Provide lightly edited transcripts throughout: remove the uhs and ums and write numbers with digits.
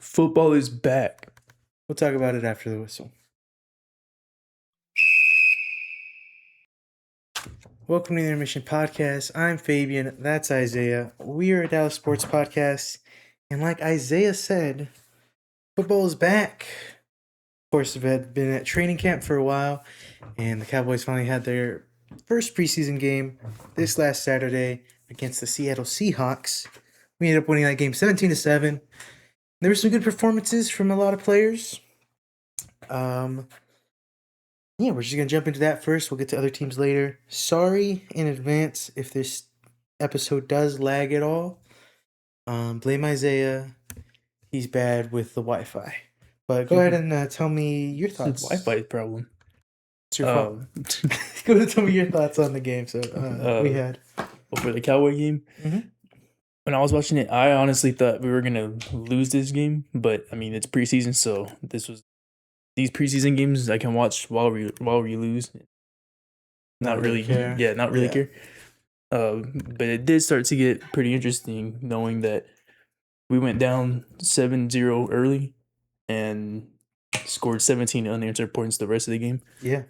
Football is back. We'll talk about it after the whistle. Welcome to the Intermission podcast. I'm Fabian. That's Isaiah. We are a Dallas sports podcast. And like Isaiah said, football is back. Of course, we've been at training camp for a while. And the Cowboys finally had their first preseason game this last Saturday against the Seattle Seahawks. We ended up winning that game 17-7. There were some good performances from a lot of players. We're just going to jump into that first. We'll get to other teams later. Sorry in advance if this episode does lag at all. Blame Isaiah. He's bad with the Wi-Fi. But go ahead and tell me your thoughts. It's a Wi-Fi problem. It's your fault. Go ahead and tell me your thoughts on the game. We had. For the Cowboy game, when I was watching it, I honestly thought we were going to lose this game. But, I mean, it's preseason, so these preseason games I can watch while we lose. Not really care. Yeah, not really care. But it did start to get pretty interesting knowing that we went down 7-0 early and scored 17 unanswered points the rest of the game. Yeah.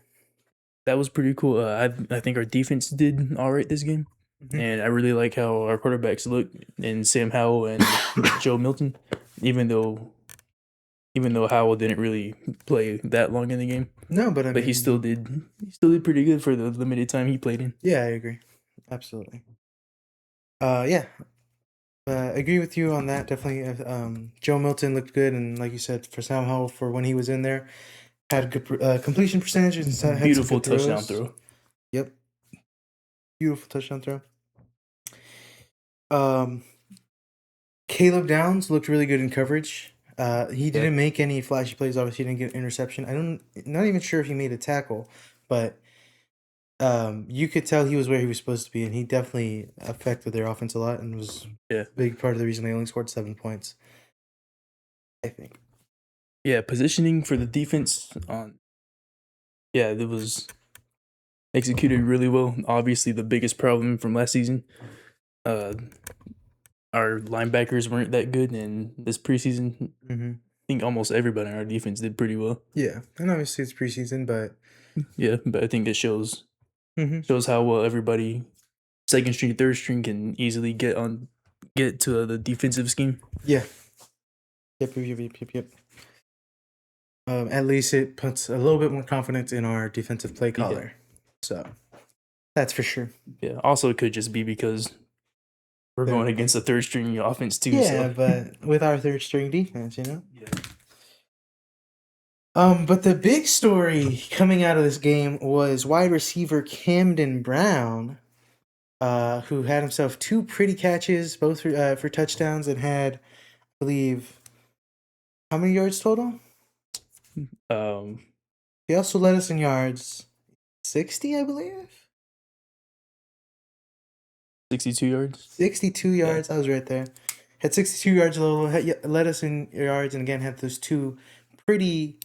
That was pretty cool. I think our defense did all right this game. And I really like how our quarterbacks look in Sam Howell and Joe Milton, even though Howell didn't really play that long in the game. No, but he still did pretty good for the limited time he played in. Yeah, I agree. Absolutely. I agree with you on that. Definitely. Joe Milton looked good, and like you said, for Sam Howell, for when he was in there, had good completion percentages. And beautiful touchdown throw. Yep. Beautiful touchdown throw. Caleb Downs looked really good in coverage. He didn't make any flashy plays. Obviously, he didn't get an interception. I'm not even sure if he made a tackle, but you could tell he was where he was supposed to be, and he definitely affected their offense a lot and was a big part of the reason they only scored 7 points, I think. Yeah, positioning for the defense it was executed really well. Obviously, the biggest problem from last season, our linebackers weren't that good, and this preseason, I think almost everybody on our defense did pretty well. Yeah, and obviously it's preseason, but I think it shows how well everybody, second string, third string, can easily get to the defensive scheme. Yeah. Yep. At least it puts a little bit more confidence in our defensive play caller. So that's for sure. Yeah. Also, it could just be because we're going against a third string offense too. Yeah, but with our third string defense, Yeah. But the big story coming out of this game was wide receiver Camden Brown, who had himself 2 pretty catches, both for touchdowns, and had, I believe, how many yards total? He also led us in yards, 60, I believe. 62 yards. 62 yards. I was right there. Had 62 yards total. Led us in yards, and again had those 2 pretty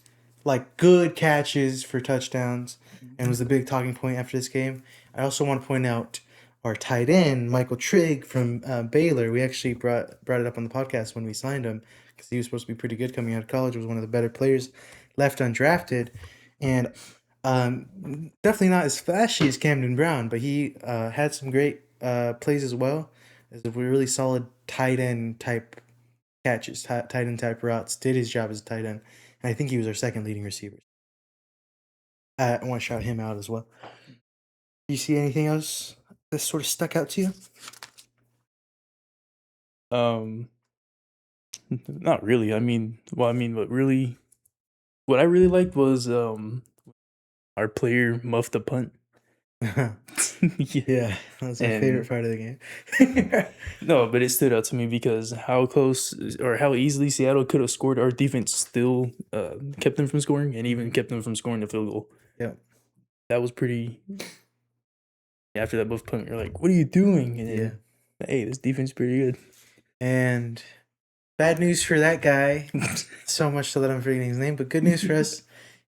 good catches for touchdowns, and was the big talking point after this game. I also want to point out our tight end, Michael Trigg from Baylor. We actually brought it up on the podcast when we signed him because he was supposed to be pretty good coming out of college. Was one of the better players left undrafted, and definitely not as flashy as Camden Brown, but he had some great plays as well. As a really solid tight end type catches, tight end type routes. Did his job as a tight end. And I think he was our second leading receiver. I want to shout him out as well. Do you see anything else that sort of stuck out to you? Not really. What I really liked was our player muffed the punt. Yeah, that's my favorite part of the game. No, but it stood out to me because how close or how easily Seattle could have scored. Our defense still kept them from scoring, and even kept them from scoring the field goal. Yeah, that was pretty. After that muff punt, you're like, "What are you doing?" And then, hey, this defense is pretty good. And bad news for that guy. So much so that I'm forgetting his name, but good news for us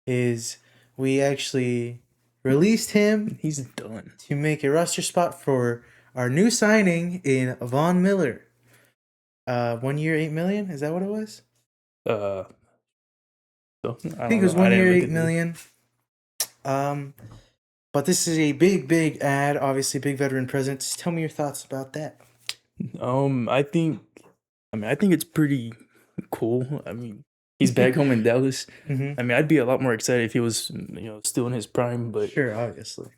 is we actually released him. He's done. To make a roster spot for our new signing in Von Miller. 1 year, $8 million. Is that what it was? Uh, so I I think don't it was know. I one didn't year, look eight at the. million. Um, but this is a big ad. Obviously, big veteran presence. Tell me your thoughts about that. I think. I mean, I think it's pretty cool. I mean, he's back home in Dallas. Mm-hmm. I mean, I'd be a lot more excited if he was, still in his prime, Sure, obviously.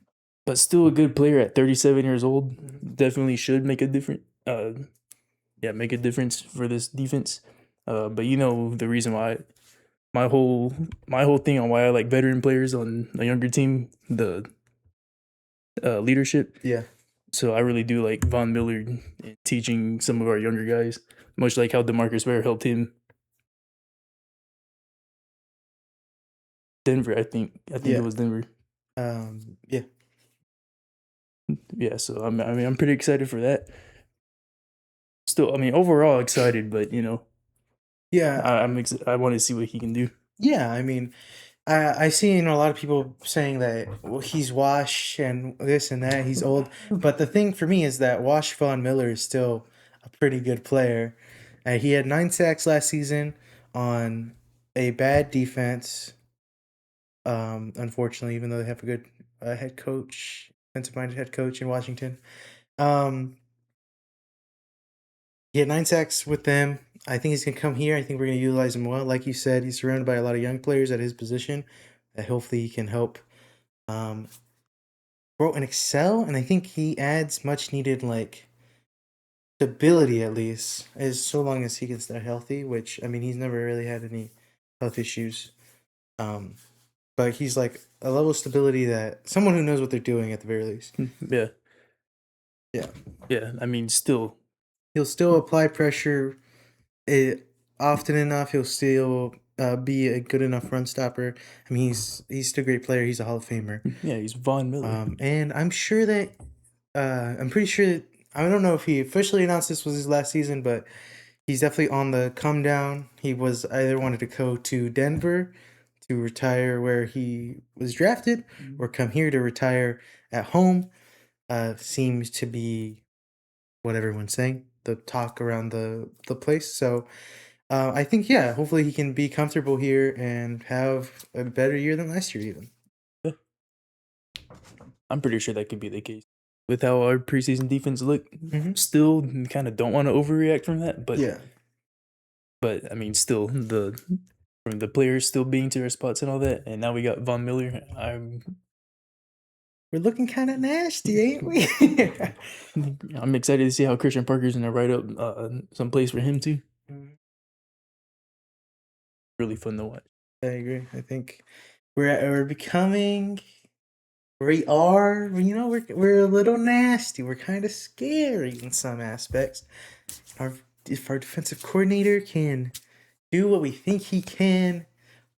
but still a good player at 37 years old. Mhm. Definitely should make a different. Yeah, make a difference for this defense. But the reason why my whole thing on why I like veteran players on a younger team, the leadership. Yeah. So I really do like Von Miller in teaching some of our younger guys, much like how DeMarcus Ware helped him. Denver, I think it Yeah. was Denver. Yeah. Yeah, so I'm pretty excited for that. Still, I mean, overall excited, but Yeah. I want to see what he can do. Yeah. I mean, I seen a lot of people saying that well, he's washed and this and that. He's old, but the thing for me is that Wash Vaughn Miller is still a pretty good player. He had 9 sacks last season on a bad defense. Unfortunately, even though they have a good head coach, defensive-minded head coach in Washington, um, he had 9 sacks with them. I think he's gonna come here. I think we're gonna utilize him well. Like you said, he's surrounded by a lot of young players at his position that hopefully he can help um, grow and excel. And I think he adds much needed like stability at least, as so long as he can stay healthy. Which I mean, he's never really had any health issues. Um, but he's like a level of stability that someone who knows what they're doing at the very least. Yeah, Yeah, yeah. I mean, still, he'll still apply pressure. Often enough, he'll still be a good enough run stopper. I mean, he's still a great player. He's a Hall of Famer. yeah, he's Von Miller. And I'm sure that I'm pretty sure that, I don't know if he officially announced this was his last season, but he's definitely on the come down. He was either wanted to go to Denver to retire where he was drafted, or come here to retire at home. Seems to be what everyone's saying. The talk around the place. So I think yeah, hopefully he can be comfortable here and have a better year than last year even. Yeah, I'm pretty sure that could be the case with how our preseason defense looked. Mhm. Still, kind of don't want to overreact from that, but Yeah. I mean, still from the players still being to their spots and all that, and now we got Von Miller. We're looking kind of nasty, ain't we? I'm excited to see how Christian Parker's gonna write up some plays for him too. Mhm. Really fun to watch. I agree. I think we're becoming we are we're a little nasty. We're kind of scary in some aspects. If our defensive coordinator can do what we think he can,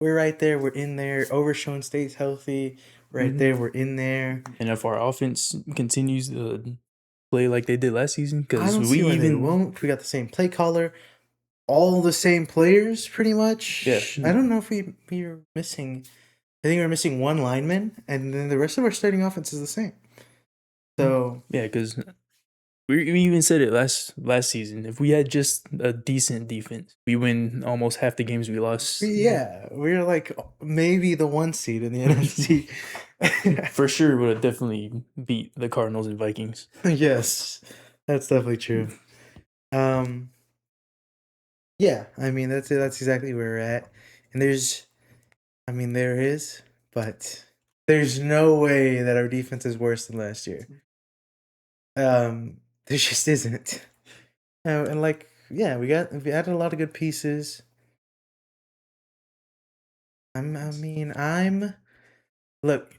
we're right there. We're in there. Overshown stays healthy. Right there. We're in there. And if our offense continues to play like they did last season, I because don't we see why they even won't. We got the same play caller, all the same players, pretty much. yeah I don't know if we are missing. I think we're missing one lineman, and then the rest of our starting offense is the same. So yeah because we even said it last season. If we had just a decent defense, we win almost half the games we lost. yeah, we're like maybe the 1 seed in the NFC. For sure, would have definitely beat the Cardinals and Vikings. Yes, that's definitely true. Um, yeah, I mean that's it. That's exactly where we're at. And I mean there is, but there's no way that our defense is worse than last year. There just isn't. And like yeah, we added a lot of good pieces.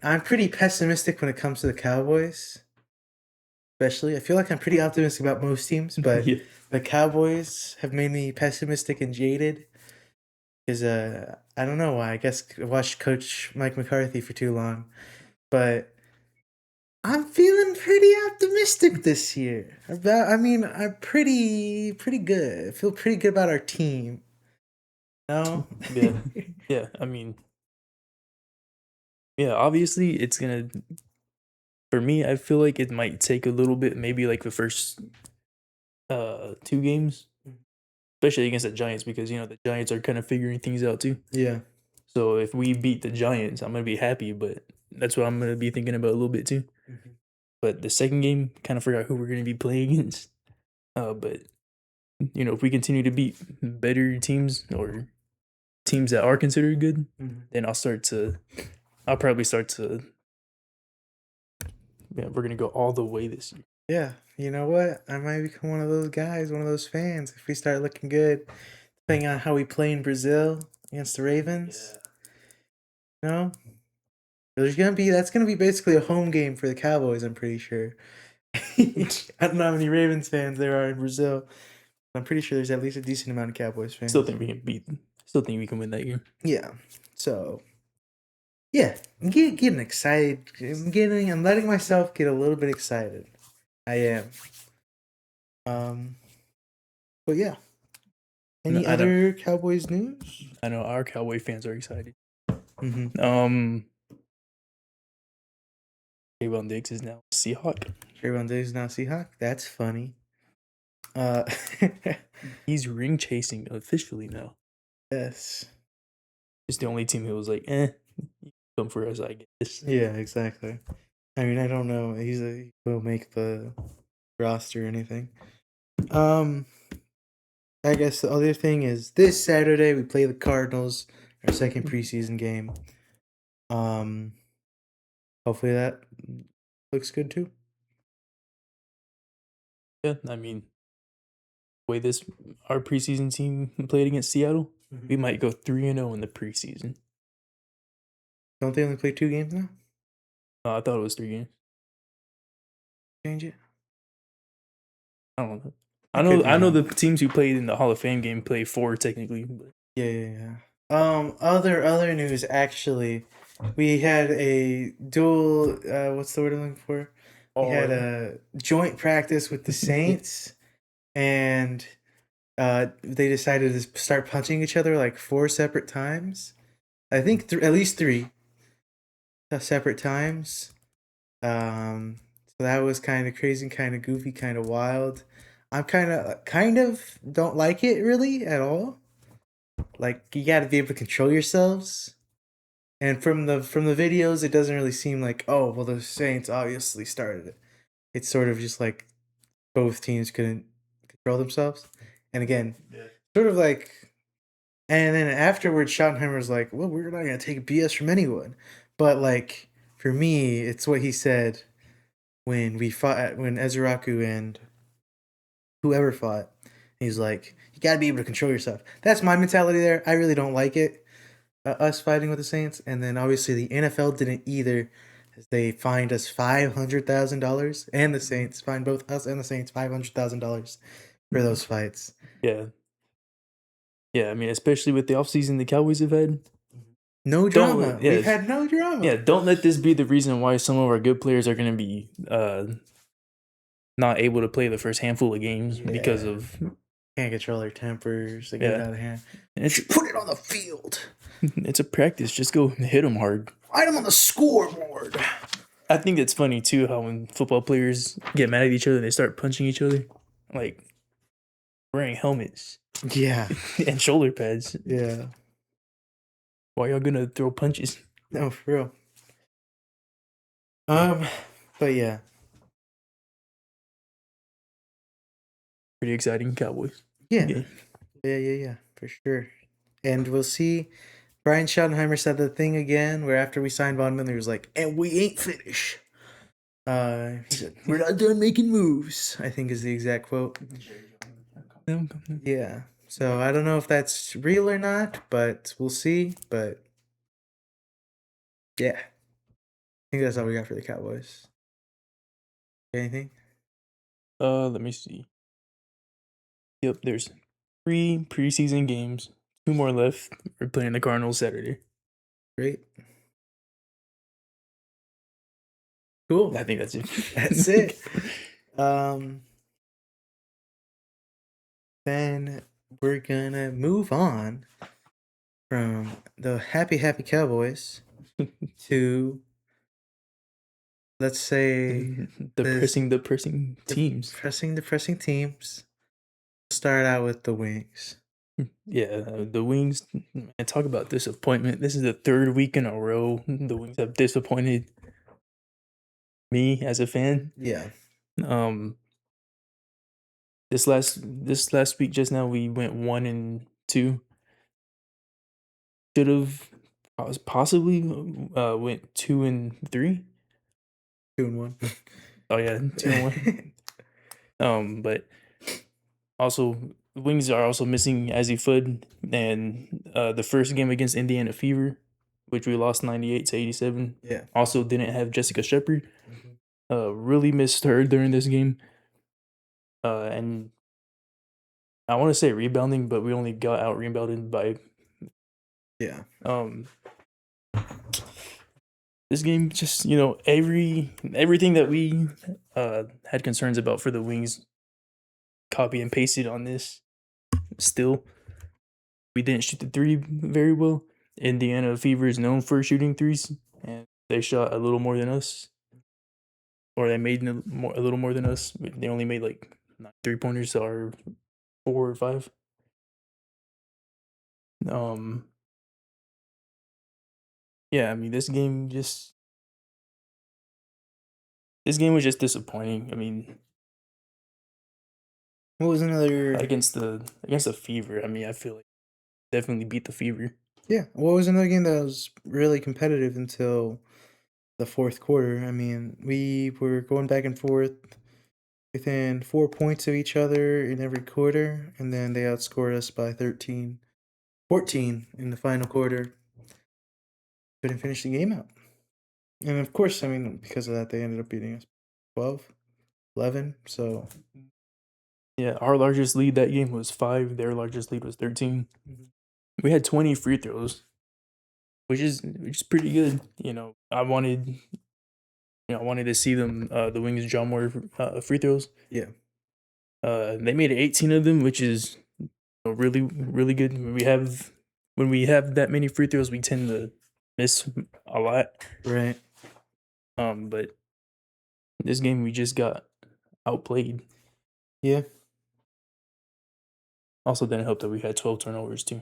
I'm pretty pessimistic when it comes to the Cowboys. Especially, I feel like I'm pretty optimistic about most teams, but Yeah. the Cowboys have made me pessimistic and jaded. Because I don't know why. I guess I watched Coach Mike McCarthy for too long, but I'm feeling pretty optimistic this year. I'm pretty good. I feel pretty good about our team. No. Yeah, yeah. I mean, yeah. Obviously, it's gonna. For me, I feel like it might take a little bit, maybe like the first 2 games, especially against the Giants, because the Giants are kind of figuring things out too. Yeah. So if we beat the Giants, I'm gonna be happy, but that's what I'm gonna be thinking about a little bit too. Mm-hmm. But the second game, kind of forgot who we're gonna be playing against. But if we continue to beat better teams or teams that are considered good, then I'll probably start to. Yeah, we're gonna go all the way this year. Yeah, you know what? I might become one of those guys, one of those fans if we start looking good. Depending on how we play in Brazil against the Ravens. You know? That's gonna be basically a home game for the Cowboys, I'm pretty sure. I don't know how many Ravens fans there are in Brazil. I'm pretty sure there's at least a decent amount of Cowboys fans. Still think we can beat them. Still think we can win that game. Yeah. So yeah, I'm getting excited. I'm letting myself get a little bit excited. I am. But yeah. Any other Cowboys news? I know our Cowboy fans are excited. Mm-hmm. Trayvon Diggs is now Seahawk. Trayvon Diggs is now Seahawk. That's funny. He's ring chasing officially now. Yes. It's the only team who was like, come for us, I guess. Yeah, exactly. I mean, I don't know. He will make the roster or anything. I guess the other thing is this Saturday we play the Cardinals, our second preseason game. Hopefully that looks good too. Yeah, I mean, the way our preseason team played against Seattle, we might go 3-0 in the preseason. Don't they only play 2 games now? I thought it was 3 games. Change it. I don't know. I know the teams who played in the Hall of Fame game play 4 technically. But. Yeah. Other news actually, we had a dual. What's the word I'm looking for? We had a joint practice with the Saints, and they decided to start punching each other like 4 separate times. I think at least 3 separate times. So that was kind of crazy, kind of goofy, kind of wild. I'm kind of don't like it really at all. Like you got to be able to control yourselves. And from the videos, it doesn't really seem like, oh well, the Saints obviously started it. It's sort of just like both teams couldn't control themselves. And again, sort of like, and then afterwards, Schottenheimer was like, well, we're not gonna take BS from anyone. But like for me, it's what he said when Ezraku and whoever fought. He's like, you gotta be able to control yourself. That's my mentality there. I really don't like it. Us fighting with the Saints, and then obviously the NFL didn't either. They fined us $500,000, and the Saints fined both us and the Saints $500,000 for those fights. Yeah. Yeah, I mean, especially with the offseason the Cowboys have had. No drama. We've had no drama. Yeah, don't let this be the reason why some of our good players are going to be not able to play the first handful of games because of... Can't control their tempers. They get out of hand. Put it on the field. It's a practice. Just go hit them hard. Write them on the scoreboard. I think it's funny, too, how when football players get mad at each other, they start punching each other. Like, wearing helmets. Yeah. And shoulder pads. Yeah. Why y'all gonna throw punches? No, for real. But yeah. Pretty exciting Cowboys. Yeah, for sure. And we'll see. Brian Schottenheimer said the thing again where after we signed Von Miller, he was like, and we ain't finished. He said, we're not done making moves, I think is the exact quote. Yeah. So I don't know if that's real or not, but we'll see. But yeah. I think that's all we got for the Cowboys. Anything? Let me see. Yep, there's 3 preseason games. 2 more left. We're playing the Cardinals Saturday. Great. Cool. I think that's it. That's it. Then we're gonna move on from the happy Cowboys to, let's say, depressing teams. Depressing teams. Start out with the Wings. Yeah, the Wings. And talk about disappointment. This is the third week in a row the Wings have disappointed me as a fan. Yeah. Um, this last week just now we went 1-2. Should have possibly went 2-3. 2-1. Oh yeah, 2-1. But also Wings are also missing Azzy Fudd, and the first game against Indiana Fever, which we lost 98-87. Yeah. Also didn't have Jessica Shepard. Really missed her during this game. And I want to say rebounding, but we only got out rebounded by Yeah. This game just, everything that we had concerns about for the Wings, copy and pasted on this. Still, we didn't shoot the three very well. Indiana Fever is known for shooting threes, and they shot a little more than us, or they made a little more than us. They only made like 9 3-pointers, or 4 or 5. Yeah, I mean this game was just disappointing. I mean, What was another? against the Fever, I mean, I feel like definitely beat the Fever. Yeah. What was another game that was really competitive until the fourth quarter? I mean, we were going back and forth within 4 points of each other in every quarter, and then they outscored us by 14 in the final quarter. Couldn't finish the game out. And of course, I mean, because of that, they ended up beating us 12, 11. So, Yeah, our largest lead that game was 5. Their largest lead was 13. We had 20 free throws, which is pretty good. I wanted to see them the Wings draw more free throws. yeah. They made 18 of them, which is really really good. When we have that many free throws, we tend to miss a lot. Right. But this game we just got outplayed. Yeah. Also, didn't help that we had 12 turnovers too.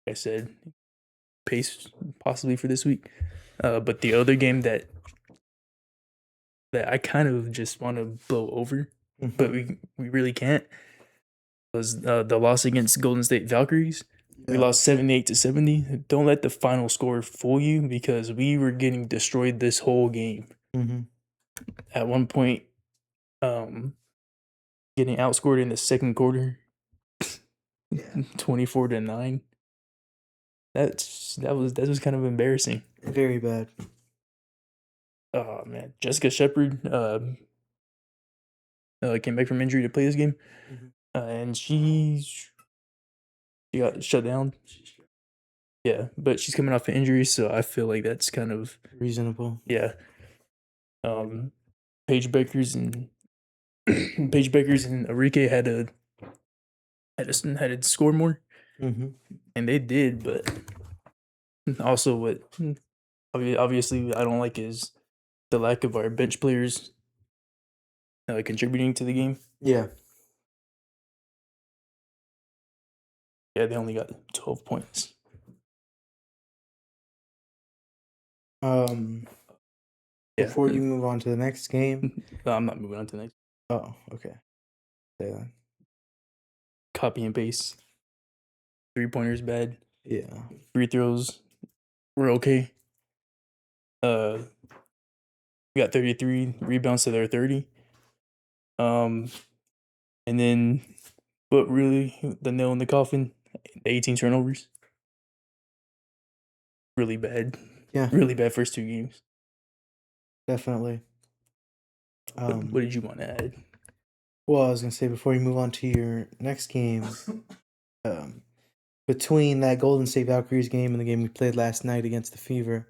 Like I said, pace possibly for this week. But the other game that I kind of just want to blow over, but we really can't, was the loss against Golden State Valkyries. We lost 78-70. Don't let the final score fool you, because we were getting destroyed this whole game. At one point, getting outscored in the second quarter, 24-9. That was kind of embarrassing. Very bad. Oh man, Jessica Shepard came back from injury to play this game, and she got shut down. Yeah, but she's coming off an injury, so I feel like that's kind of reasonable. Yeah. Paige Bakers and Enrique had to score more, and they did. But also, what obviously I don't like is the lack of our bench players contributing to the game. Yeah. Yeah, they only got 12 points. Before you move on to the next game. No, I'm not moving on to the next. Oh, okay. Say that. Copy and paste. 3-pointers bad. Yeah. Free throws were okay. We got 33 rebounds to their 30. And then, but really, the nail in the coffin, the 18 turnovers. Really bad. Yeah. Really bad first 2 games. Definitely. What did you want to add? Well, I was gonna say, before you move on to your next game, between that Golden State Valkyries game and the game we played last night against the Fever,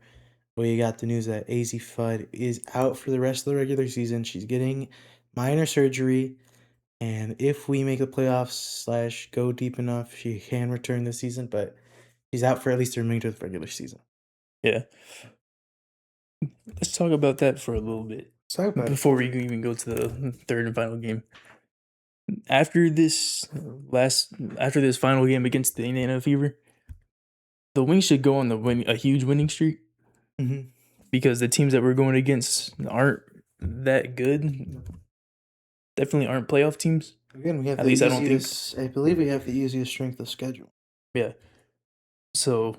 we got the news that Azzy Fudd is out for the rest of the regular season. She's getting minor surgery, and if we make the playoffs / go deep enough, she can return this season, but she's out for at least the remainder of the regular season. Yeah. Let's talk about that for a little bit. Let's talk about it. before we even go to the third and final game. After this final game against the Indiana Fever, the Wings should go on a huge winning streak Mm-hmm. because the teams that we're going against aren't that good. Definitely aren't playoff teams. Again, we have At the least I don't think. easiest. I believe we have the easiest strength of schedule. Yeah. So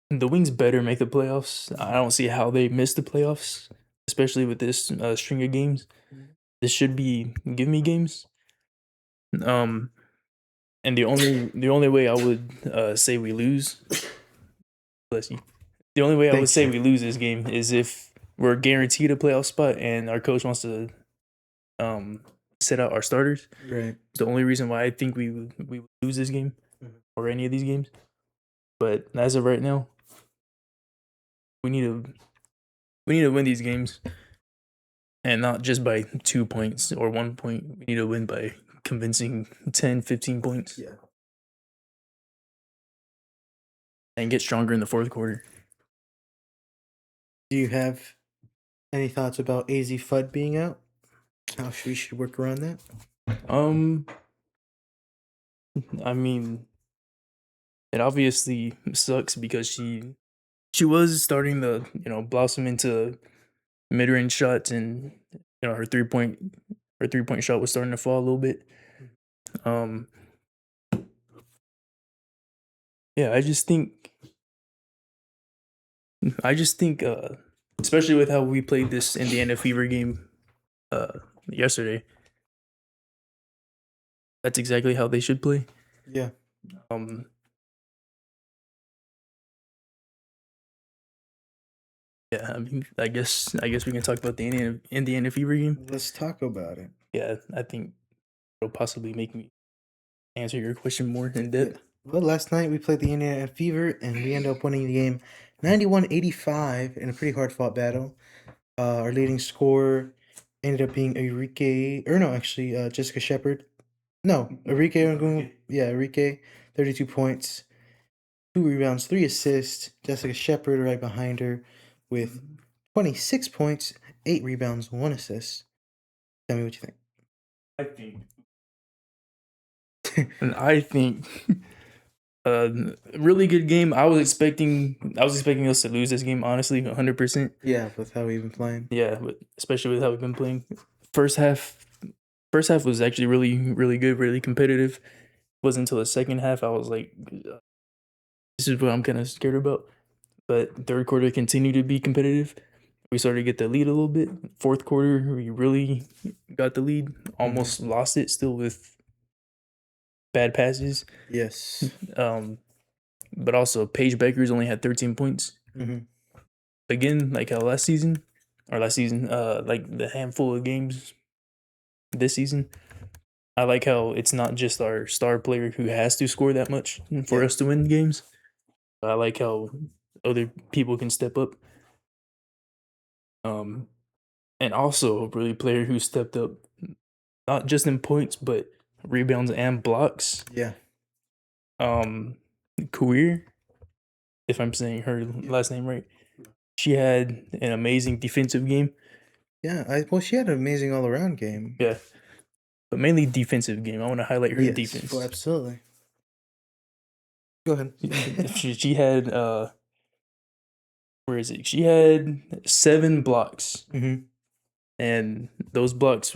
the Wings better make the playoffs. I don't see how they miss the playoffs, especially with this string of games. This should be give me games. And the only way I would say we lose, bless you. The only way I would say we lose this game is if we're guaranteed a playoff spot and our coach wants to set out our starters. Right. It's the only reason why I think we would lose this game or any of these games. But as of right now, we need to win these games, and not just by 2 points or 1 point. We need to win by convincing 10, 15 points. Yeah. And get stronger in the fourth quarter. Do you have any thoughts about AZ Fudd being out? How we should work around that? I mean, it obviously sucks because she was starting to blossom into mid-range shots, and her 3-point shot was starting to fall a little bit. Yeah, I just think especially with how we played this Indiana Fever game yesterday, that's exactly how they should play. Yeah. Yeah, I mean, I guess we can talk about the Indiana Fever game. Let's talk about it. Yeah, I think it'll possibly make me answer your question more in depth. Yeah. Well, last night we played the Indiana Fever, and we ended up winning the game 91-85 in a pretty hard-fought battle. Our leading scorer ended up being Jessica Shepard. No, Enrique, 32 points, 2 rebounds, 3 assists. Jessica Shepard right behind her with 26 points, 8 rebounds, 1 assist. Tell me what you think. I think really good game. I was expecting us to lose this game, honestly, 100%. Yeah, with how we've been playing. Yeah, but especially with how we've been playing. First half was actually really, really good, really competitive. It wasn't until the second half I was like, this is what I'm kind of scared about. But third quarter continued to be competitive. We started to get the lead a little bit. Fourth quarter, we really got the lead. Almost lost it still with bad passes. Yes. But also Paige Beckers only had 13 points. Mm-hmm. Again, like how last season, like the handful of games this season, I like how it's not just our star player who has to score that much for us to win games. I like how other people can step up. And also a really player who stepped up, not just in points, but rebounds and blocks. Yeah. Career, if I'm saying her last name right, she had an amazing defensive game. Yeah, she had an amazing all-around game. Yeah, but mainly defensive game. I want to highlight her defense. Oh, absolutely. Go ahead. she had where is it? She had 7 blocks, and those blocks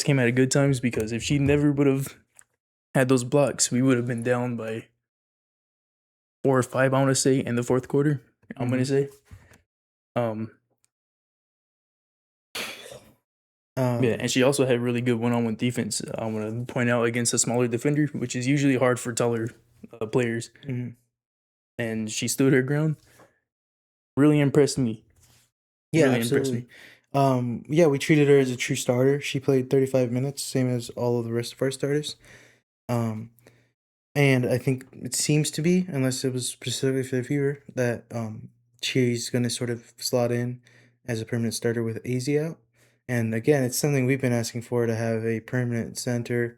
came at a good times, because if she never would have had those blocks, we would have been down by 4 or 5. I want to say in the fourth quarter. I'm gonna say. Yeah, and she also had really good one-on-one defense. I want to point out, against a smaller defender, which is usually hard for taller players. And she stood her ground. Really impressed me. Yeah, really absolutely. We treated her as a true starter. She played 35 minutes, same as all of the rest of our starters. And I think it seems to be, unless it was specifically for the Fever, that she's going to sort of slot in as a permanent starter with AZ out. And again, it's something we've been asking for, to have a permanent center,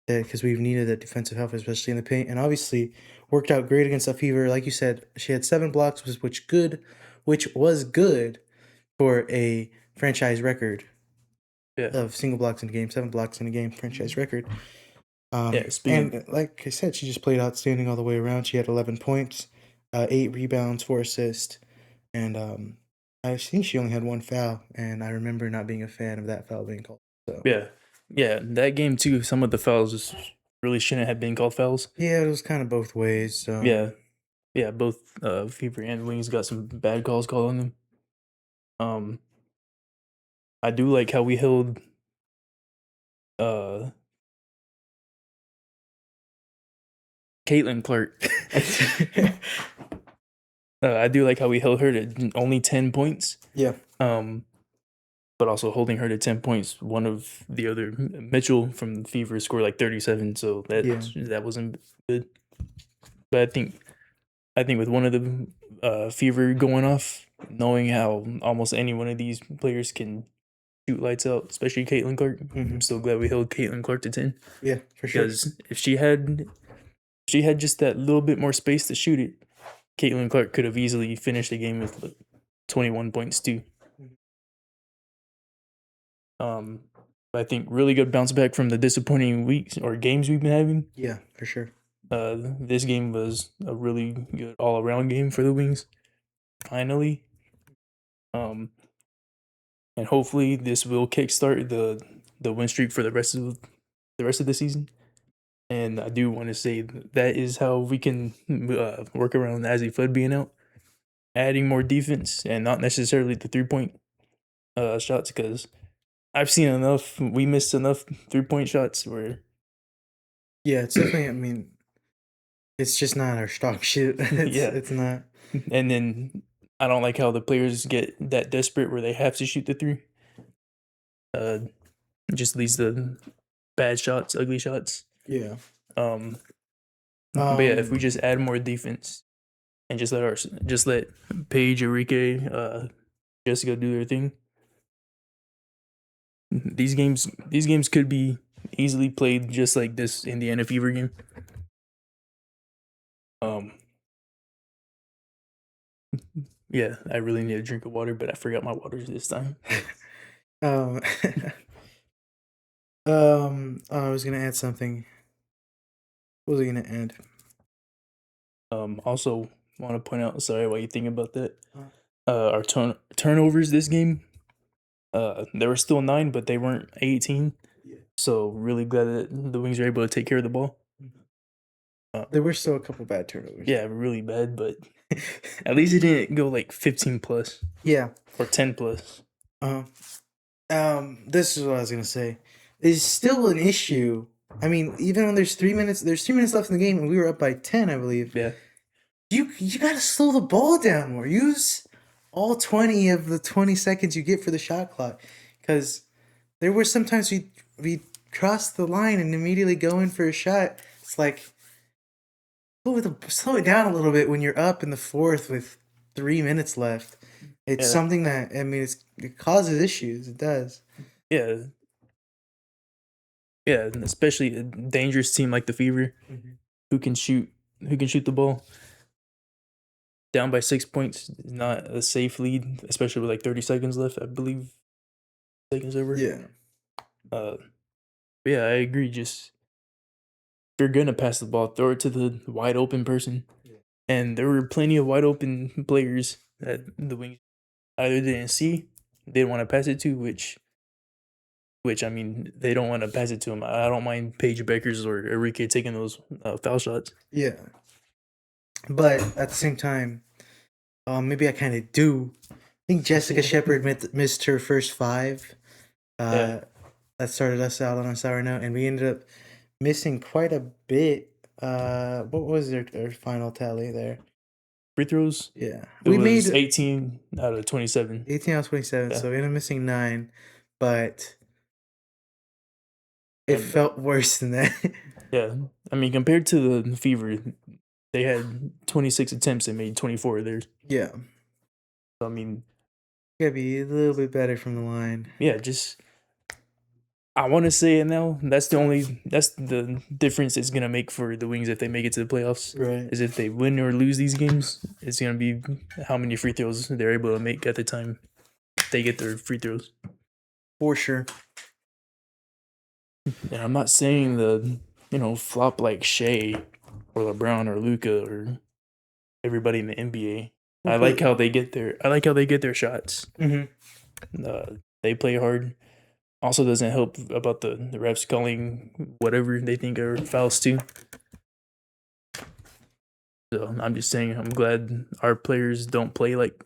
because we've needed that defensive help, especially in the paint. And obviously worked out great against the Fever. Like you said, she had 7 blocks, which good which was good for a franchise record Yeah. of single blocks in a game, 7 blocks in a game, franchise record. Yeah. And like I said, she just played outstanding all the way around. She had 11 points, 8 rebounds, 4 assists, and I think she only had 1 foul. And I remember not being a fan of that foul being called. So yeah, that game too. Some of the fouls really shouldn't have been called fouls. yeah, it was kind of both ways. So Yeah, both Fever and Wings got some bad calls called on them. I do like how we held Caitlin Clark. I do like how we held her to only 10 points. Yeah. But also holding her to 10 points. One of the other, Mitchell from Fever, scored like 37, so that wasn't good. But I think with one of the Fever going off, knowing how almost any one of these players can shoot lights out, especially Caitlin Clark, I'm so glad we held Caitlin Clark to 10. Yeah, for sure. Because if she had just that little bit more space to shoot it, Caitlin Clark could have easily finished the game with 21 points too. I think really good bounce back from the disappointing weeks or games we've been having. Yeah, for sure. This game was a really good all around game for the Wings. Finally, and hopefully this will kickstart the win streak for the rest of the season. And I do want to say that is how we can work around Azzy Flood being out, adding more defense and not necessarily the 3-point shots, because I've seen enough. We missed enough 3-point shots where. Yeah, it's definitely. I mean, it's just not our stock shit. It's not. And then I don't like how the players get that desperate where they have to shoot the 3. It just leads to bad shots, ugly shots. Yeah. But yeah, if we just add more defense and just let Paige, Enrique, Jessica do their thing, these games could be easily played just like this Indiana Fever game. Yeah, I really need a drink of water, but I forgot my water this time. I was gonna add something. What was I gonna add? Also want to point out, sorry, what you think about that? Our turnovers this game, there were still 9, but they weren't 18. Yeah. So really glad that the Wings are able to take care of the ball. There were still a couple bad turnovers. Yeah, really bad, but at least it didn't go like 15 plus. Yeah. Or 10 plus. This is what I was gonna say. It's still an issue. I mean, even when there's 3 minutes left in the game, and we were up by 10, I believe. Yeah. You gotta slow the ball down more. Use all 20 of the 20 seconds you get for the shot clock, because there were sometimes we crossed the line and immediately go in for a shot. It's like slow it down a little bit when you're up in the 4th with 3 minutes left. It's something that, I mean, it causes issues. It does. Yeah. Yeah, especially a dangerous team like the Fever, who can shoot the ball. Down by 6 points is not a safe lead, especially with like 30 seconds left, I believe. Seconds over. Yeah. Yeah, I agree. Just if you're gonna pass the ball, throw it to the wide open person. Yeah. And there were plenty of wide open players that the Wings either didn't see, they didn't want to pass it to, which I mean, they don't want to pass it to him. I don't mind Paige Beckers or Enrique taking those foul shots. Yeah. But at the same time, maybe I kind of do. I think Jessica Shepard missed her first 5. That started us out on a sour note, and we ended up missing quite a bit. What was our final tally there? Free throws? Yeah. We made 18 out of 27. 18 out of 27, so we ended up missing 9, but it felt worse than that. Yeah. I mean, compared to the Fever, they had 26 attempts and made 24 of theirs. Yeah. So, I mean, gotta be a little bit better from the line. Yeah, just I want to say it now. That's the difference it's gonna make for the Wings if they make it to the playoffs. Right. Is if they win or lose these games, it's gonna be how many free throws they're able to make at the time they get their free throws. For sure. And I'm not saying the flop like Shea or LeBron or Luca or everybody in the NBA. I like how they get their shots. They play hard. Also doesn't help about the refs calling whatever they think are fouls too. So I'm just saying I'm glad our players don't play like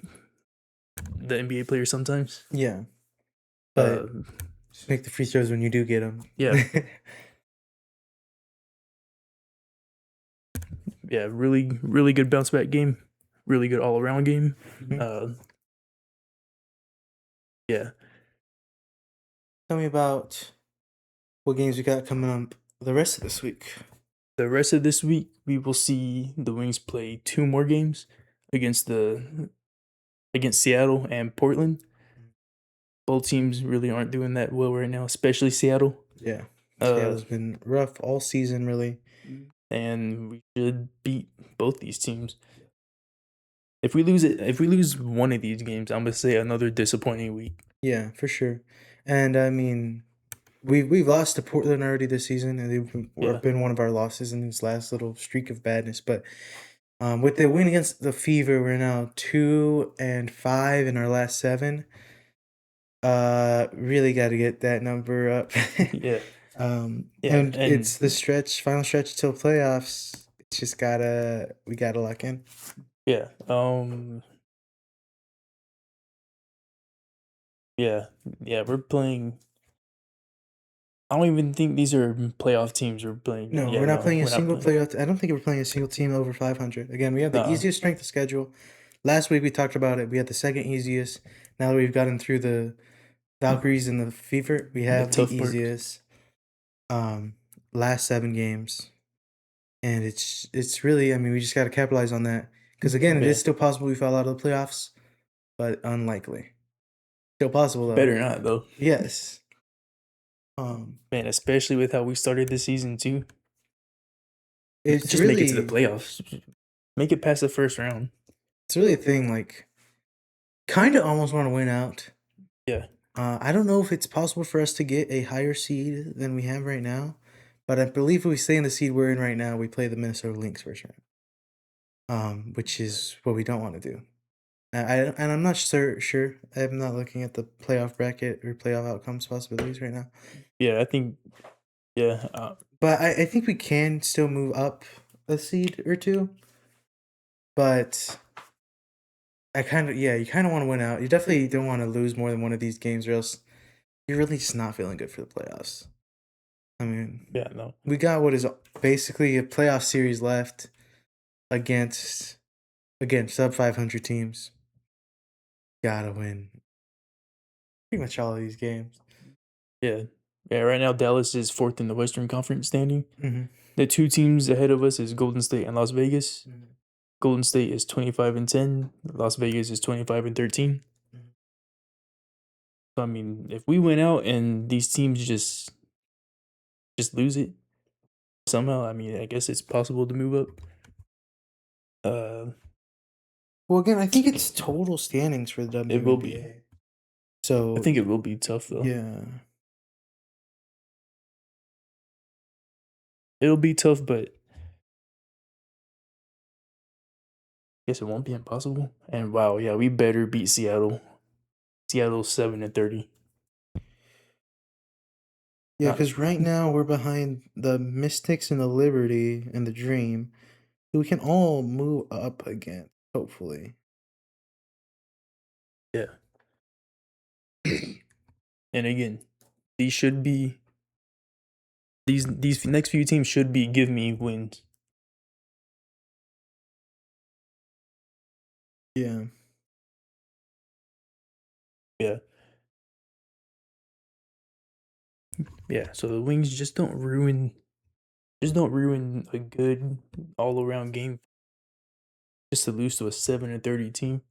the NBA players sometimes. Yeah. But just make the free throws when you do get them. Yeah. Yeah, really, really good bounce back game. Really good all around game. Yeah. Tell me about what games we got coming up the rest of this week. The rest of this week, we will see the Wings play 2 more games against Seattle and Portland. Both teams really aren't doing that well right now, especially Seattle. Yeah. Seattle's been rough all season, really. And we should beat both these teams. If we lose one of these games, I'm gonna say another disappointing week. Yeah, for sure. And I mean, we've lost to Portland already this season, and they've been one of our losses in this last little streak of badness. But with the win against the Fever, we're now 2-5 in our last 7. Really got to get that number up. Yeah. And it's the final stretch till playoffs. It's just we gotta lock in. Yeah. Yeah, we're playing. I don't even think these are playoff teams we're playing. No, we're not playing a single playoff. I don't think we're playing a single team over 500. Again, we have the easiest strength of schedule. Last week we talked about it. We had the second easiest. Now that we've gotten through the Valkyries and the Fever, we have the easiest. Last 7 games, and it's really. I mean, we just got to capitalize on that because again, it is still possible we fall out of the playoffs, but unlikely. Still possible though. Better not though. Yes. Man, especially with how we started this season too. It's just really, make it to the playoffs. Make it past the first round. It's really a thing. Like, kind of almost want to win out. Yeah. I don't know if it's possible for us to get a higher seed than we have right now, but I believe if we stay in the seed we're in right now, we play the Minnesota Lynx first round. Which is what we don't want to do. And I'm not sure. I'm not looking at the playoff bracket or playoff outcomes possibilities right now. Yeah, I think. Yeah. But I think we can still move up a seed or 2. But you kind of want to win out. You definitely don't want to lose more than one of these games, or else you're really just not feeling good for the playoffs. I mean, yeah, no. We got what is basically a playoff series left against sub 500 teams. Gotta win pretty much all of these games. Yeah. Yeah, right now Dallas is 4th in the Western Conference standing. Mm-hmm. The 2 teams ahead of us is Golden State and Las Vegas. Mm-hmm. Golden State is 25-10. Las Vegas is 25-13. Mm-hmm. So I mean, if we went out and these teams just lose it somehow, I mean, I guess it's possible to move up. Well, again, I think it's total standings for the WNBA. It will be. So I think it will be tough though. Yeah. It'll be tough, but I guess it won't be impossible. And wow, yeah, we better beat Seattle. Seattle's 7-30. Yeah, because right now we're behind the Mystics and the Liberty and the Dream. We can all move up again, hopefully. Yeah. And again, these next few teams should be give me wins. Yeah. Yeah. Yeah, so the Wings just don't ruin a good all around game just to lose to a 7-30 team.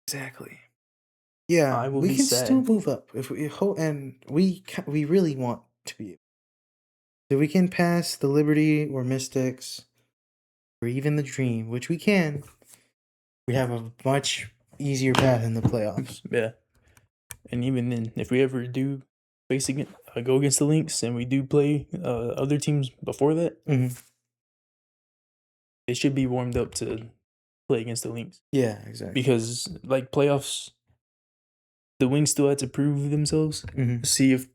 Exactly. Yeah, I will we be can still sad. move up if we and we really want to be. If we can pass the Liberty or Mystics or even the Dream, which we can, we have a much easier path in the playoffs. Yeah. And even then, if we ever do go against the Lynx and we do play other teams before that, Mm-hmm. they should be warmed up to play against the Lynx. Yeah, exactly. Because like playoffs, the Wings still had to prove themselves, Mm-hmm. see if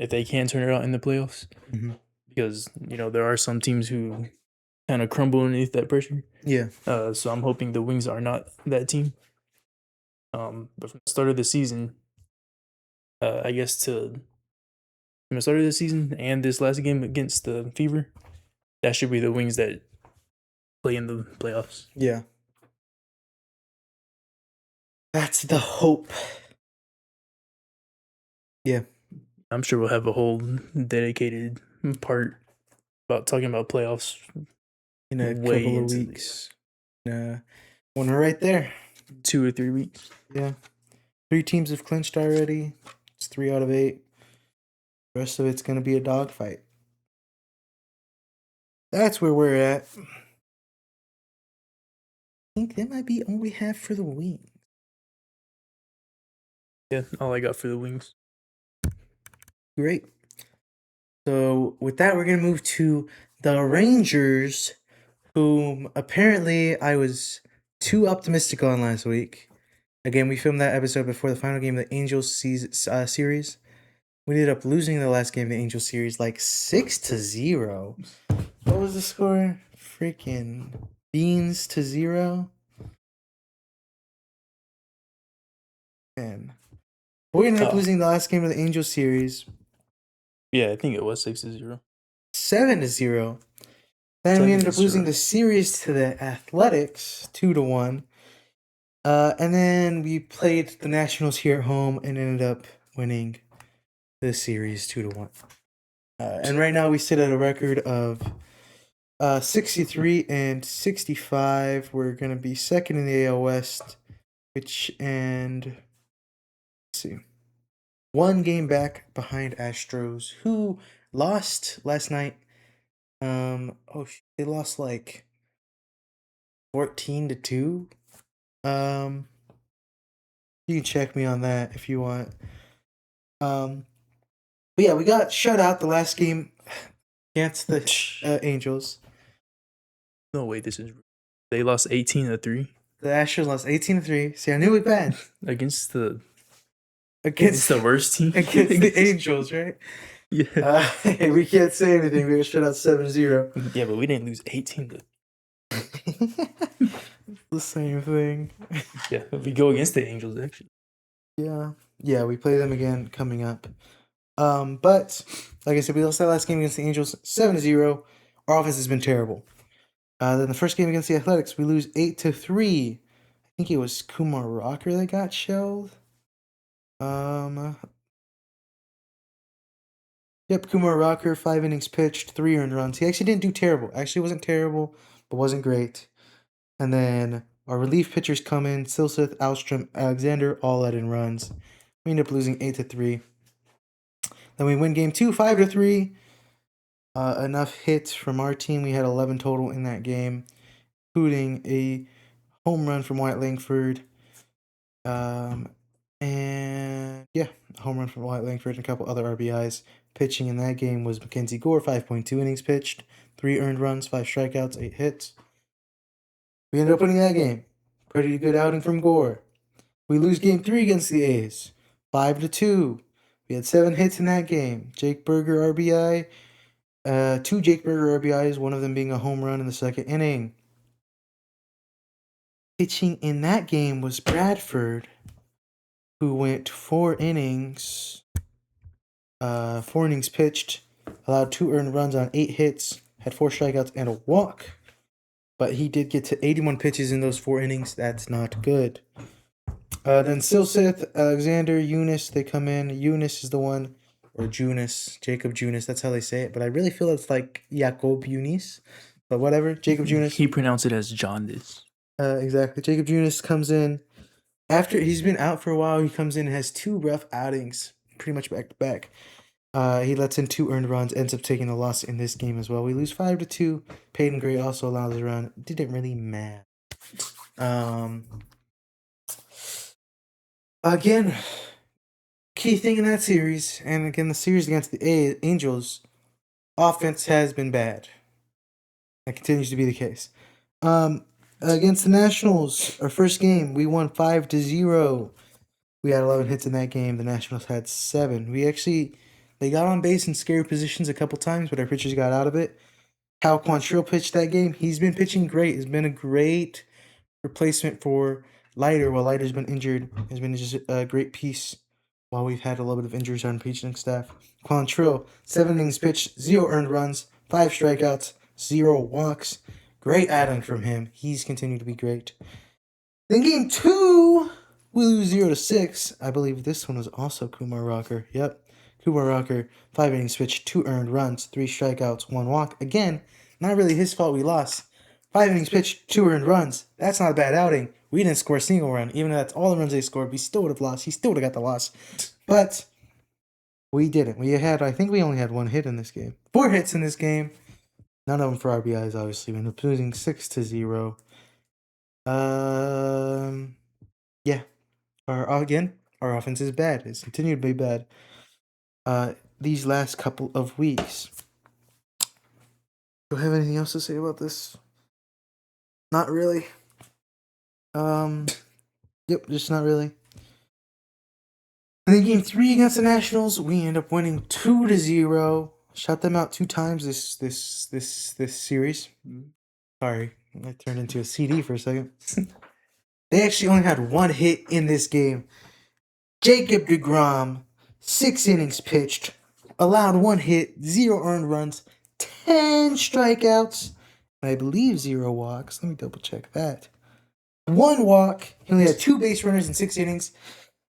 they can turn it out in the playoffs. Mm-hmm. Because there are some teams who kind of crumble underneath that pressure. Yeah. So I'm hoping the Wings are not that team. But from the start of the season, I guess from the start of the season and this last game against the Fever, that should be the Wings that play in the playoffs. Yeah. That's the hope. Yeah. I'm sure we'll have a whole dedicated part about talking about playoffs In a way couple of into weeks. When we're right there. 2 or 3 weeks. Yeah. 3 teams have clinched already. It's 3 out of 8. The rest of it's going to be a dogfight. That's where we're at. I think that might be all we have for the Wings. Yeah, all I got for the Wings. Great. So with that, we're going to move to the Rangers, whom apparently I was too optimistic on last week. Again, we filmed that episode before the final game of the Angels series. We ended up losing the last game of the Angels series like 6-0. What was the score? Freaking beans to 0. Man. We ended up losing the last game of the Angels series. Yeah, I think it was 6-0. 7-0. Then we ended up losing the series to the Athletics 2-1. And then we played the Nationals here at home and ended up winning the series 2-1. And right now we sit at a record of 63 and 65. We're gonna be second in the AL West, let's see, 1 game back behind Astros, who lost last night. They lost like 14-2. You can check me on that if you want. But yeah, we got shut out the last game against the Angels. No way, they lost 18-3. The Astros lost 18-3. See, I knew it bad. Against the worst team? Against the Angels, right? Yeah. We can't say anything. We got shut out 7-0. Yeah, but we didn't lose 18 The same thing. Yeah, we go against the Angels, actually. Yeah, we play them again coming up. But like I said, we lost that last game against the Angels 7-0. Our offense has been terrible. Then the first game against the Athletics, we lose 8-3. I think it was Kumar Rocker that got shelled. Yep, Kumar Rocker, 5 innings pitched, 3 earned runs. He actually didn't do terrible. Actually wasn't terrible, but wasn't great. And then our relief pitchers come in, Silseth, Alstrom, Alexander, all let in runs. We end up losing 8-3. Then we win game 2, 5-3. Enough hits from our team. We had 11 total in that game, including a home run from Wyatt Langford. And yeah, a home run from Wyatt Langford and a couple other RBIs. Pitching in that game was Mackenzie Gore, 5.2 innings pitched, 3 earned runs, 5 strikeouts, 8 hits. We ended up winning that game. Pretty good outing from Gore. We lose game 3 against the A's, 5-2. We had 7 hits in that game. Jake Berger RBI, 2 Jake Berger RBIs, one of them being a home run in the second inning. Pitching in that game was Bradford, who went 4 innings. 4 innings pitched, allowed 2 earned runs on 8 hits, had 4 strikeouts and a walk. But he did get to 81 pitches in those 4 innings. That's not good. Then Silseth, Alexander, Eunice, they come in. Eunice is the one, or Jacob Junis, that's how they say it. But I really feel it's like Jacob Eunice. But whatever, Jacob Junis. He pronounced it as jaundice. Exactly. Jacob Junis comes in. After he's been out for a while, he comes in and has 2 rough outings, pretty much back to back. He lets in 2 earned runs, ends up taking a loss in this game as well. We lose 5-2. Peyton Gray also allows a run. Didn't really matter. Again, key thing in that series, and again the series against the Angels, offense has been bad. That continues to be the case. Against the Nationals, our first game, we won 5-0. We had 11 hits in that game. The Nationals had 7. They got on base in scary positions a couple times, but our pitchers got out of it. Cal Quantrill pitched that game. He's been pitching great. He's been a great replacement for Leiter while Leiter's been injured. Has been just a great piece while we've had a little bit of injuries on pitching staff. Quantrill, 7 innings pitched, 0 earned runs, 5 strikeouts, 0 walks. Great outing from him. He's continued to be great. Then game 2, we lose 0-6. I believe this one was also Kumar Rocker. Yep. Kumar Rocker, 5 innings pitched, 2 earned runs, 3 strikeouts, 1 walk. Again, not really his fault we lost. 5 innings pitched, 2 earned runs. That's not a bad outing. We didn't score a single run. Even though that's all the runs they scored, we still would have lost. He still would have got the loss. But we didn't. I think we only had 1 hit in this game. 4 hits in this game. None of them for RBIs, obviously. We ended up losing 6-0. Yeah. Our offense is bad. It's continued to be bad. These last couple of weeks. Do I have anything else to say about this? Not really. Yep, just not really. And then game 3 against the Nationals, we end up winning 2-0. Shut them out 2 times this series. Sorry, I turned into a CD for a second. They actually only had 1 hit in this game. Jacob deGrom, 6 innings pitched, allowed 1 hit, 0 earned runs, 10 strikeouts, and I believe 0 walks. Let me double check that. 1 walk. He only had 2 base runners in 6 innings.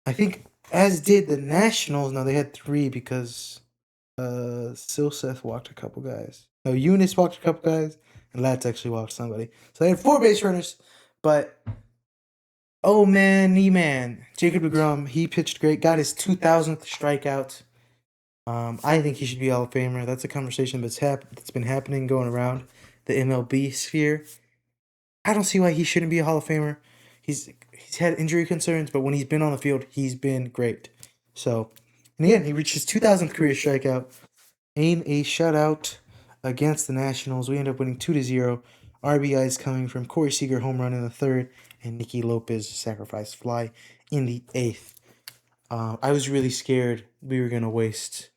I think, as did the Nationals. No, they had 3 because Silseth walked a couple guys. No, Eunice walked a couple guys, and Latz actually walked somebody. So they had 4 base runners, but oh man, Jacob deGrom, he pitched great. Got his 2,000th strikeout. I think he should be a Hall of Famer. That's a conversation that's been happening, going around the MLB sphere. I don't see why he shouldn't be a Hall of Famer. He's had injury concerns, but when he's been on the field, he's been great. So, and again, he reached his 2,000th career strikeout in a shutout against the Nationals. We end up winning 2-0. RBIs coming from Corey Seager, home run in the 3rd, and Nicky Lopez sacrifice fly in the 8th. I was really scared we were going to waste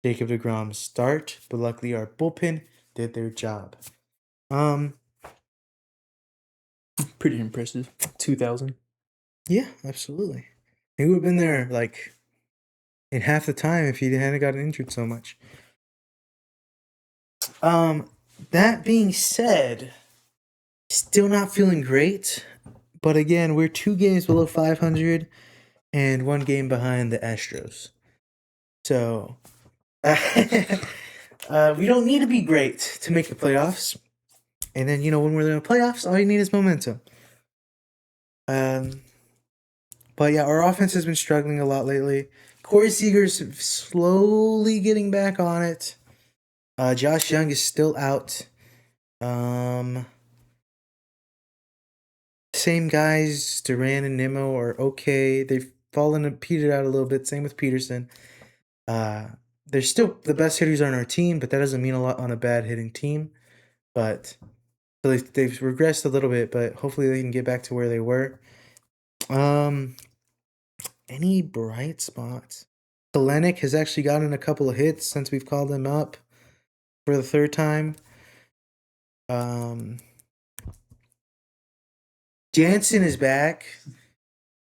Jacob deGrom's start, but luckily our bullpen did their job. Pretty impressive. 2,000. Yeah, absolutely. He would have been there like in half the time if he hadn't gotten injured so much. That being said, still not feeling great. But again, we're 2 games below 500 and 1 game behind the Astros. So we don't need to be great to make the playoffs. And then, when we're in the playoffs, all you need is momentum. But yeah, our offense has been struggling a lot lately. Corey Seager's slowly getting back on it. Josh Young is still out. Same guys, Duran and Nimmo are okay. They've fallen and petered out a little bit. Same with Peterson. They're still the best hitters on our team, but that doesn't mean a lot on a bad hitting team. But so they've regressed a little bit, but hopefully they can get back to where they were. Any bright spots? Kalenic has actually gotten a couple of hits since we've called him up for the 3rd time. Jansen is back,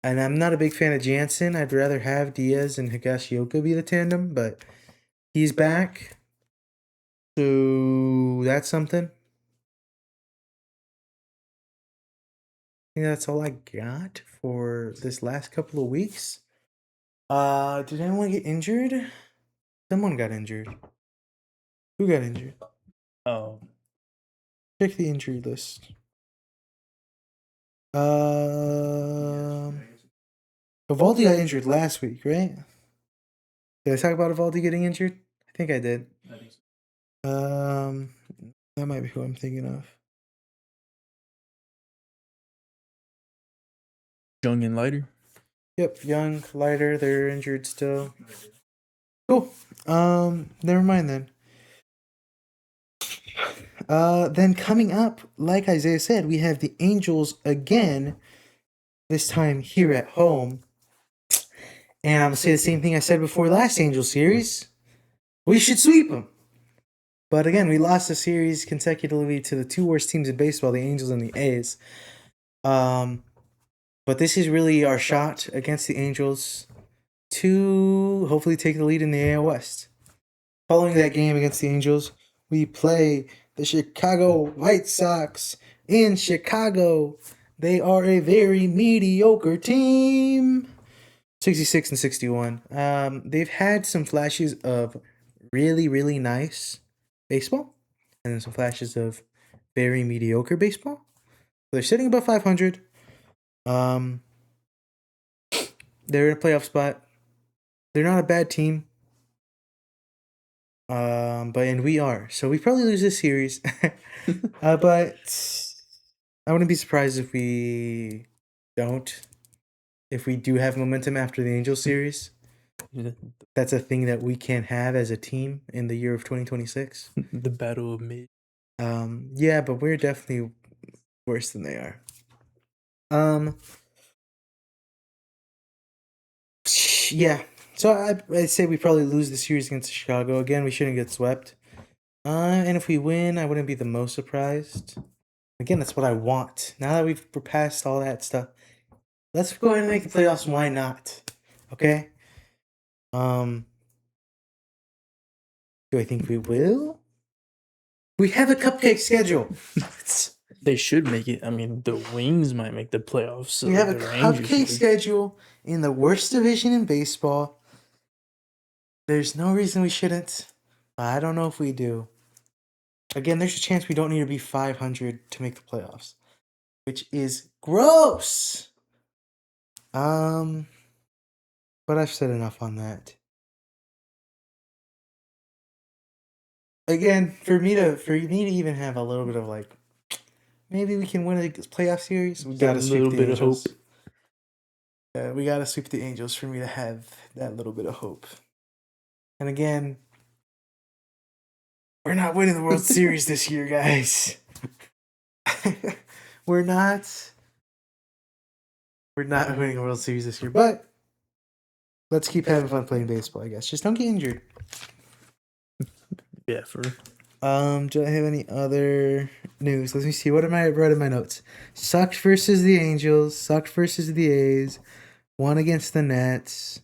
and I'm not a big fan of Jansen. I'd rather have Diaz and Higashioka be the tandem, but he's back. So that's something. I think that's all I got for this last couple of weeks. Did anyone get injured? Someone got injured. Who got injured? Check the injury list. Evaldi got injured last week, right? Did I talk about Evaldi getting injured? I think I did. That might be who I'm thinking of. Young and lighter. Yep, Young, Lighter, they're injured still. Cool. Never mind then. Then coming up, like Isaiah said, we have the Angels again, this time here at home. And I'm going to say the same thing I said before last Angel series. We should sweep them. But again, we lost the series consecutively to the two worst teams in baseball, the Angels and the A's. But this is really our shot against the Angels to hopefully take the lead in the AL West. Following that game against the Angels, we play the Chicago White Sox in Chicago. They are a very mediocre team. 66 and 61. They've had some flashes of really, really nice baseball and then some flashes of very mediocre baseball. They're sitting above 500. They're in a playoff spot. They're not a bad team. And we are. So we probably lose this series. But I wouldn't be surprised if we don't. If we do have momentum after the Angels series. That's a thing that we can have as a team in the year of 2026. The battle of mid. Yeah, but we're definitely worse than they are. Yeah. So I'd say we probably lose the series against Chicago. Again, we shouldn't get swept. And if we win, I wouldn't be the most surprised. Again, that's what I want. Now that we've passed all that stuff, let's go ahead and make the playoffs. Why not? Okay. Do I think we will? We have a cupcake schedule. They should make it. I mean, the Wings might make the playoffs. So we have a the Rangers cupcake should. schedule in the worst division in baseball. There's no reason we shouldn't. I don't know if we do. Again, there's a chance we don't need to be 500 to make the playoffs, which is gross. But I've said enough on that. Again, for me to even have a little bit of like, maybe we can win a playoff series. We gotta sweep the Angels. We gotta sweep the Angels for me to have that little bit of hope. And again, we're not winning the World Series this year, guys. We're not winning the World Series this year, but let's keep having fun playing baseball, I guess. Just don't get injured. Yeah, for. Do I have any other news? Let me see. What am I writing in my notes? Sox versus the Angels. Sox versus the A's. One against the Nets.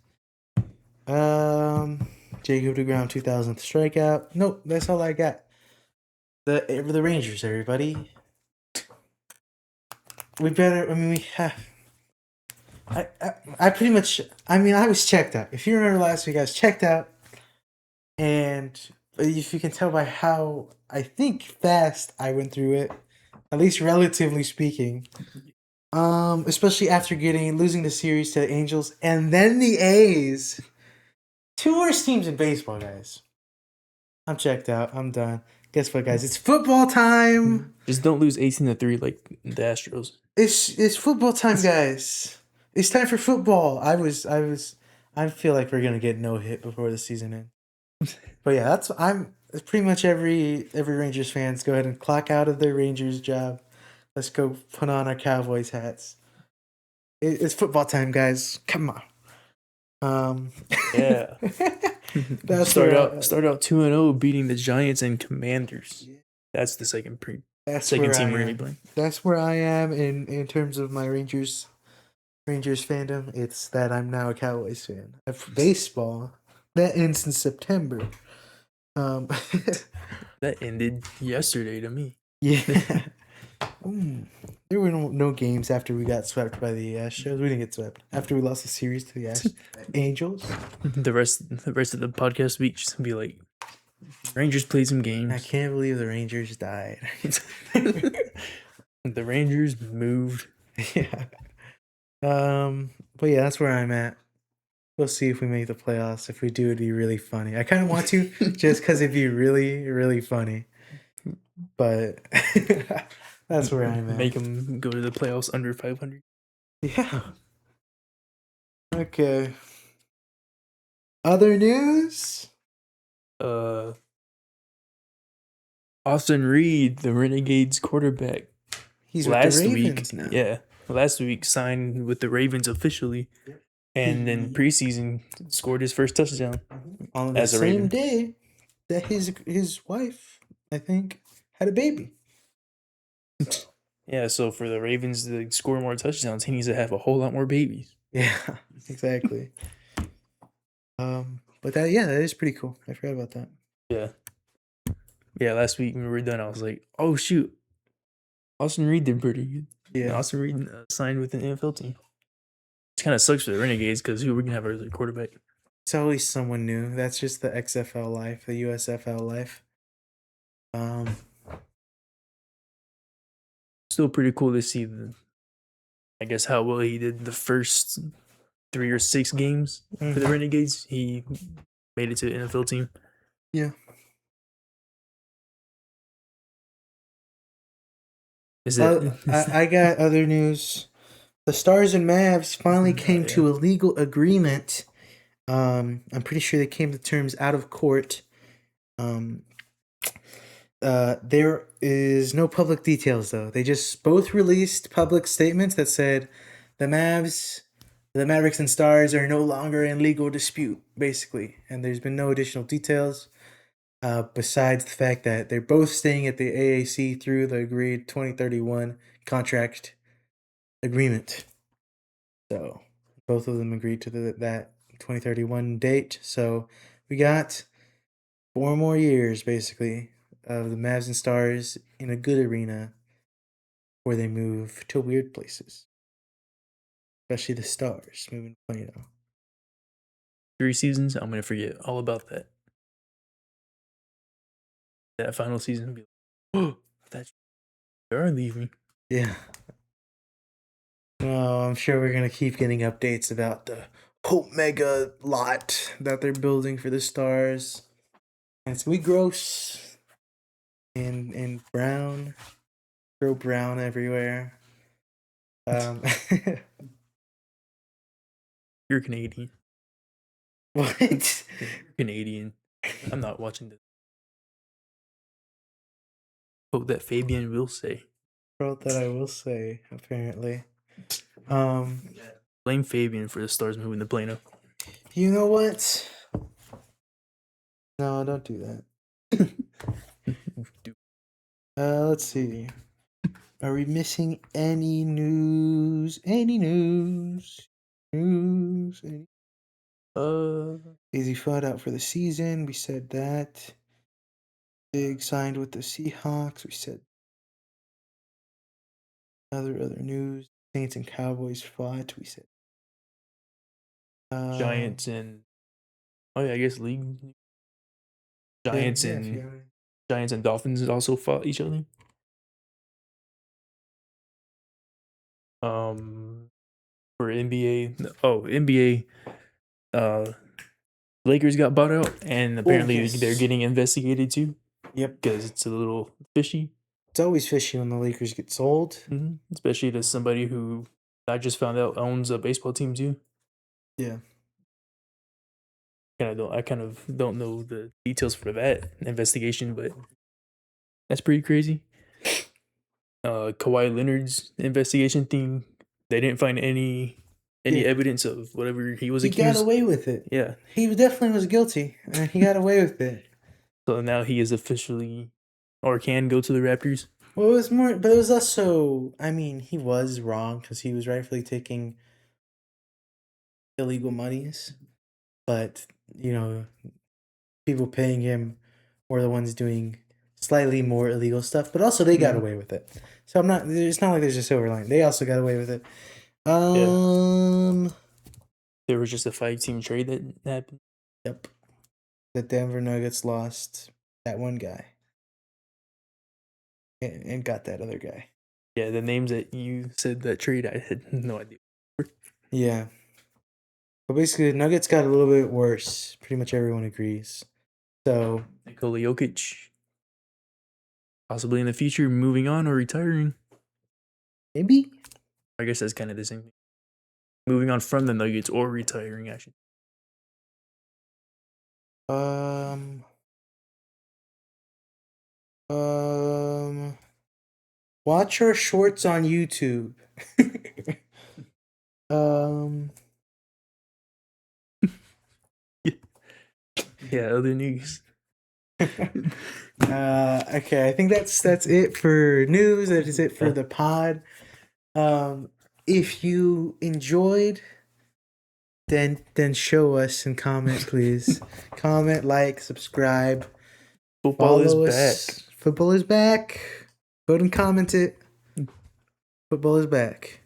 Jacob DeGrom 2000th strikeout. Nope, that's all I got. The Rangers, everybody. We better. I mean, we have. I pretty much. I mean, I was checked out. If you remember last week, I was checked out, and if you can tell by how I think fast I went through it, at least relatively speaking. Especially after losing the series to the Angels and then the A's. Two worst teams in baseball, guys. I'm checked out. I'm done. Guess what, guys? It's football time. Just don't lose 18-3 like the Astros. It's football time, guys. It's time for football. I feel like we're gonna get no hit before the season ends. But yeah, it's pretty much every Rangers fans go ahead and clock out of their Rangers job. Let's go put on our Cowboys hats. It's football time, guys. Come on. Yeah. Start out 2-0, beating the Giants and Commanders. That's the second team we're gonna be playing. That's where I am in terms of my Rangers fandom. It's that I'm now a Cowboys fan. Of baseball, that ends in September. That ended yesterday to me. Yeah. There were no games after we got swept by the Astros. We didn't get swept after we lost the series to the Angels. The rest of the podcast week just be like, Rangers played some games. I can't believe the Rangers died. The Rangers moved. Yeah. But yeah, that's where I'm at. We'll see if we make the playoffs. If we do, it'd be really funny. I kind of want to, just because it'd be really, really funny. But that's where I'm at. Make them go to the playoffs under 500. Yeah. Okay. Other news? Austin Reed, the Renegades quarterback, He's with the Ravens now. Yeah, last week signed with the Ravens officially, and then preseason scored his first touchdown On the as a same Raven. day that his wife, I think, had a baby. Yeah, so for the Ravens to score more touchdowns, he needs to have a whole lot more babies. Yeah, exactly. But that is pretty cool. I forgot about that. Yeah. Last week when we were done, I was like, oh shoot, Austin Reed did pretty good. Yeah. And Austin Reed signed with an NFL team. It kind of sucks for the Renegades because who are we gonna have as a quarterback? It's always someone new. That's just the XFL life, the USFL life. Still pretty cool to see I guess how well he did the first 3 or 6 games for the Renegades. He made it to the NFL team. Yeah. Is that I got other news. The Stars and Mavs finally came to a legal agreement. I'm pretty sure they came to terms out of court. There is no public details though. They just both released public statements that said the Mavericks and Stars are no longer in legal dispute, basically. And there's been no additional details besides the fact that they're both staying at the AAC through the agreed 2031 contract agreement. So both of them agreed to that 2031 date. So we got 4 more years, basically, of the Mavs and Stars in a good arena where they move to weird places. Especially the Stars moving to Plano. 3 seasons? I'm gonna forget all about that. That final season, be like, oh, they're leaving. Yeah. Well, I'm sure we're gonna keep getting updates about the Hope Mega lot that they're building for the Stars. And it's gonna be gross and brown. Grow brown everywhere. You're Canadian. What? You're Canadian. I'm not watching this. Quote that Fabian will say. Quote that I will say, apparently. Blame Fabian for the Stars moving to Plano. You know what? No, don't do that. Let's see. Are we missing any news? Any news? News? Easy Fudd out for the season. We said that. Big signed with the Seahawks. We said other news. Saints and Cowboys fought. We said Giants and I guess league. Giants and Dolphins also fought each other. For NBA, Lakers got bought out, and apparently they're getting investigated too. Yep, because it's a little fishy. It's always fishy when the Lakers get sold, especially to somebody who I just found out owns a baseball team too. Yeah. I kind of don't know the details for that investigation, but that's pretty crazy. Kawhi Leonard's investigation thing, they didn't find any evidence of whatever he was accused. He got away with it. Yeah. He definitely was guilty, and he got away with it. So now he is officially, or can go to the Raptors. Well, it was more, but it was also, I mean, he was wrong because he was rightfully taking illegal monies, but, you know, people paying him were the ones doing slightly more illegal stuff, but also they got away with it. So it's not like there's a silver line. They also got away with it. There was just a 5-team trade that happened. Yep. The Denver Nuggets lost that one guy. And got that other guy. Yeah, the names that you said that trade, I had no idea. Yeah. But basically, the Nuggets got a little bit worse. Pretty much everyone agrees. So Nikola Jokic, possibly in the future, moving on or retiring. maybe. I guess that's kind of the same thing. Moving on from the Nuggets or retiring, actually. Um. Um. Watch our shorts on YouTube. um. Yeah, other news. Okay, I think that's it for news. That is it for the pod. If you enjoyed, then show us and comment, please. Comment, like, subscribe, Football is follow back. us. Football is back. Go ahead and comment it. Football is back.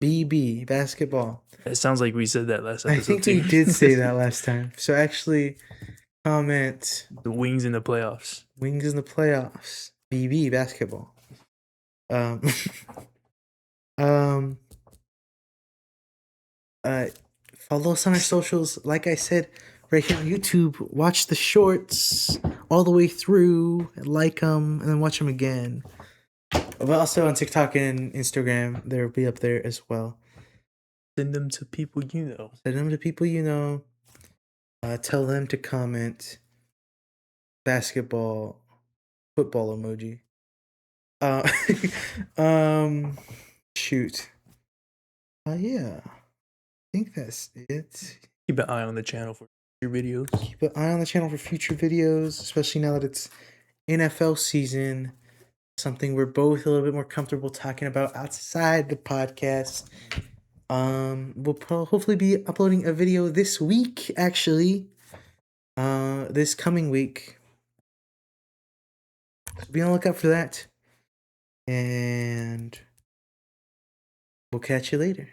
BB basketball. It sounds like we said that last I episode think too. we did say that last time. So actually, comment The Wings in the playoffs. Wings in the playoffs. BB basketball. Um. um. Follow us on our socials. Like I said, right here on YouTube. Watch the shorts all the way through. Like them and then watch them again. But also on TikTok and Instagram, they'll be up there as well. Send them to people you know. Send them to people you know. Tell them to comment. Basketball, football emoji. Um, shoot. Yeah. I think that's it. Keep an eye on the channel for your videos. Keep an eye on the channel for future videos, especially now that it's NFL season. Something we're both a little bit more comfortable talking about outside the podcast. We'll hopefully be uploading a video this week, actually. This coming week. So be on the lookout for that. And we'll catch you later.